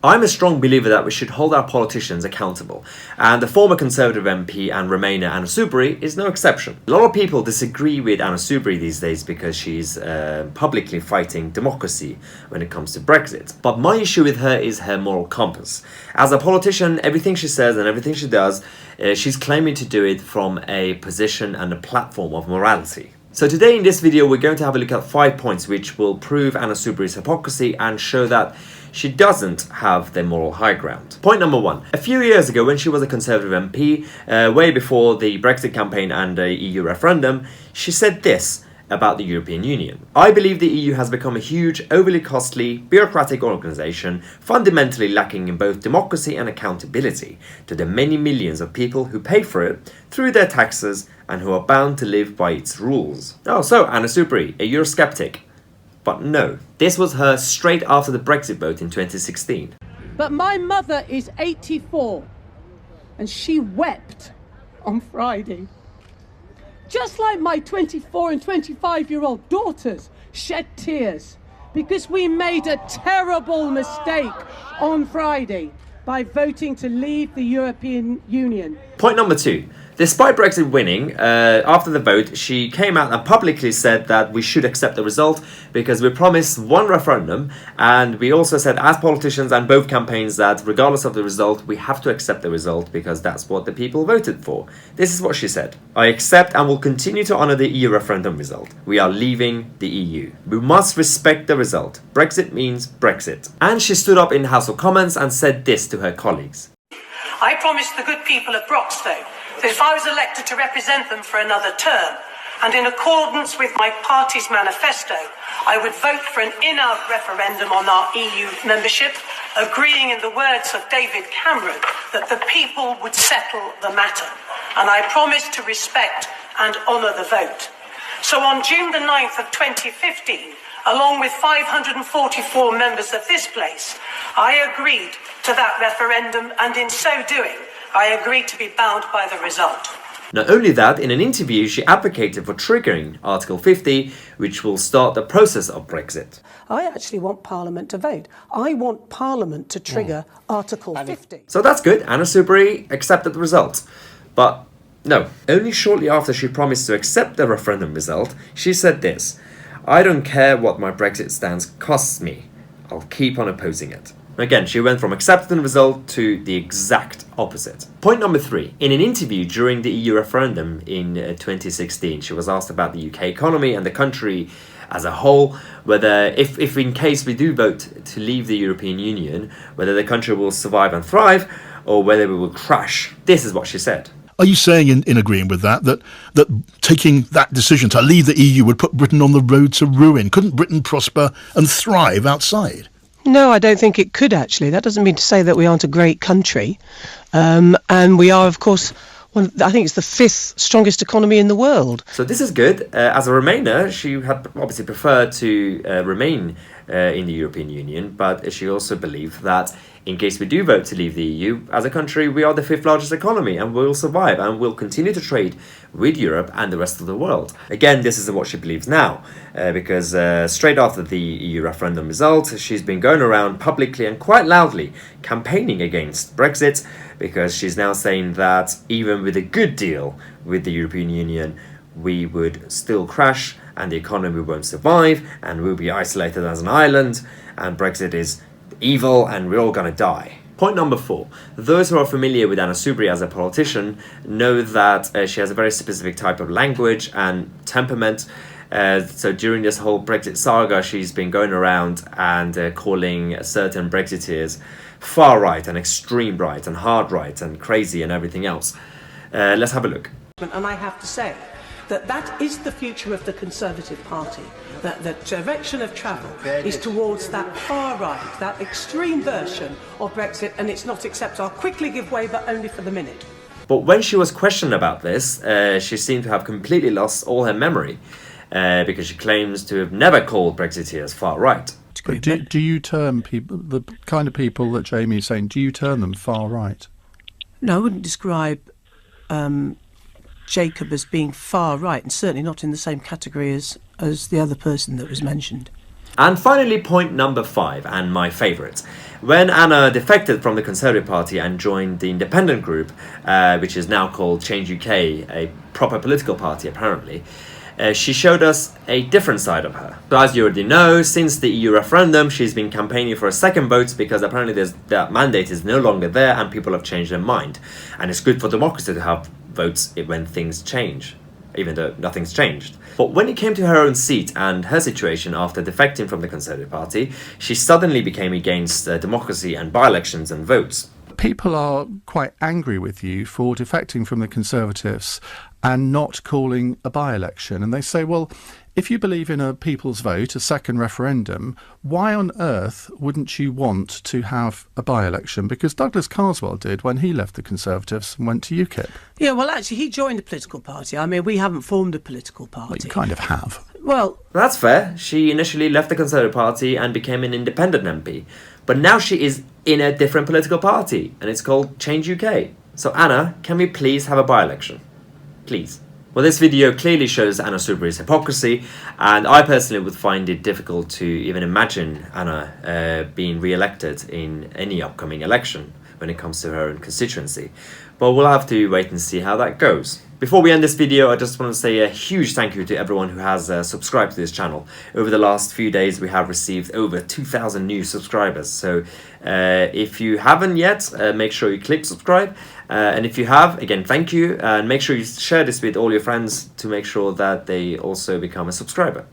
I'm a strong believer that we should hold our politicians accountable, and the former Conservative MP and Remainer Anna Soubry is no exception. A lot of people disagree with Anna Soubry these days because she's publicly fighting democracy when it comes to Brexit. But my issue with her is her moral compass. As a politician, everything she says and everything she does, she's claiming to do it from a position and a platform of morality. So today in this video we're going to have a look at 5 points which will prove Anna Soubry's hypocrisy and show that she doesn't have the moral high ground. Point number 1. A few years ago when she was a Conservative MP, way before the Brexit campaign and the EU referendum, she said this about the European Union. I believe the EU has become a huge, overly costly, bureaucratic organisation, fundamentally lacking in both democracy and accountability to the many millions of people who pay for it through their taxes and who are bound to live by its rules. Oh, so Anna Soubry, a Eurosceptic. But no, this was her straight after the Brexit vote in 2016. But my mother is 84 and she wept on Friday. Just like my 24 and 25-year-old daughters shed tears because we made a terrible mistake on Friday by voting to leave the European Union. Point number 2. Despite Brexit winning, after the vote, she came out and publicly said that we should accept the result because we promised one referendum, and we also said as politicians and both campaigns that regardless of the result, we have to accept the result because that's what the people voted for. This is what she said. I accept and will continue to honour the EU referendum result. We are leaving the EU. We must respect the result. Brexit means Brexit. And she stood up in the House of Commons and said this to her colleagues. I promised the good people of Broxton that if I was elected to represent them for another term, and in accordance with my party's manifesto, I would vote for an in-out referendum on our EU membership, agreeing in the words of David Cameron that the people would settle the matter. And I promised to respect and honour the vote. So on June the 9th of 2015, along with 544 members of this place, I agreed to that referendum, and in so doing, I agreed to be bound by the result. Not only that, in an interview she advocated for triggering Article 50, which will start the process of Brexit. I actually want Parliament to vote. I want Parliament to trigger Article 50. So that's good. Anna Soubry accepted the result. But no, only shortly after she promised to accept the referendum result, she said this: I don't care what my Brexit stance costs me. I'll keep on opposing it. Again, she went from accepting the result to the exact opposite. Point number 3. In an interview during the EU referendum in 2016, she was asked about the UK economy and the country as a whole, whether if in case we do vote to leave the European Union, whether the country will survive and thrive or whether we will crash. This is what she said. Are you saying, in agreeing with that taking that decision to leave the EU would put Britain on the road to ruin? Couldn't Britain prosper and thrive outside? No, I don't think it could, actually. That doesn't mean to say that we aren't a great country. And we are, of course, I think it's the 5th strongest economy in the world. So this is good. As a Remainer, she had obviously preferred to remain in the European Union, but she also believed that in case we do vote to leave the EU, as a country, we are the 5th largest economy and we'll survive and we'll continue to trade with Europe and the rest of the world. Again, this is what she believes now, because straight after the EU referendum result, she's been going around publicly and quite loudly campaigning against Brexit, because she's now saying that even with a good deal with the European Union, we would still crash and the economy won't survive and we'll be isolated as an island and Brexit is evil and we're all gonna die. Point number 4. Those who are familiar with Anna Soubry as a politician know that she has a very specific type of language and temperament. So during this whole Brexit saga, she's been going around and calling certain Brexiteers far right and extreme right and hard right and crazy and everything else. Let's have a look. And I have to say that is the future of the Conservative Party, that the direction of travel is towards that far right, that extreme version of Brexit, and it's not accept. I'll quickly give way, but only for the minute. But when she was questioned about this, she seemed to have completely lost all her memory, because she claims to have never called Brexiteers far right. But do you term people, the kind of people that Jamie is saying, do you term them far right? No, I wouldn't describe Jacob as being far right, and certainly not in the same category as the other person that was mentioned. And finally, point number 5, and my favourite. When Anna defected from the Conservative Party and joined the independent group, which is now called Change UK, a proper political party apparently, she showed us a different side of her. So as you already know, since the EU referendum, she's been campaigning for a second vote because apparently that mandate is no longer there and people have changed their mind. And it's good for democracy to have votes when things change, even though nothing's changed. But when it came to her own seat and her situation after defecting from the Conservative Party, she suddenly became against democracy and by-elections and votes. People are quite angry with you for defecting from the Conservatives and not calling a by-election. And they say, well, if you believe in a people's vote, a second referendum, why on earth wouldn't you want to have a by-election? Because Douglas Carswell did when he left the Conservatives and went to UKIP. Yeah, well, actually, he joined a political party. I mean, we haven't formed a political party. Well, you kind of have. Well, that's fair. She initially left the Conservative Party and became an independent MP. But now she is in a different political party, and it's called Change UK. So Anna, can we please have a by-election? Please. Well, this video clearly shows Anna Soubry's hypocrisy, and I personally would find it difficult to even imagine Anna being re-elected in any upcoming election when it comes to her own constituency. But we'll have to wait and see how that goes. Before we end this video, I just want to say a huge thank you to everyone who has subscribed to this channel. Over the last few days, we have received over 2,000 new subscribers. So if you haven't yet, make sure you click subscribe. And if you have, again, thank you. And make sure you share this with all your friends to make sure that they also become a subscriber.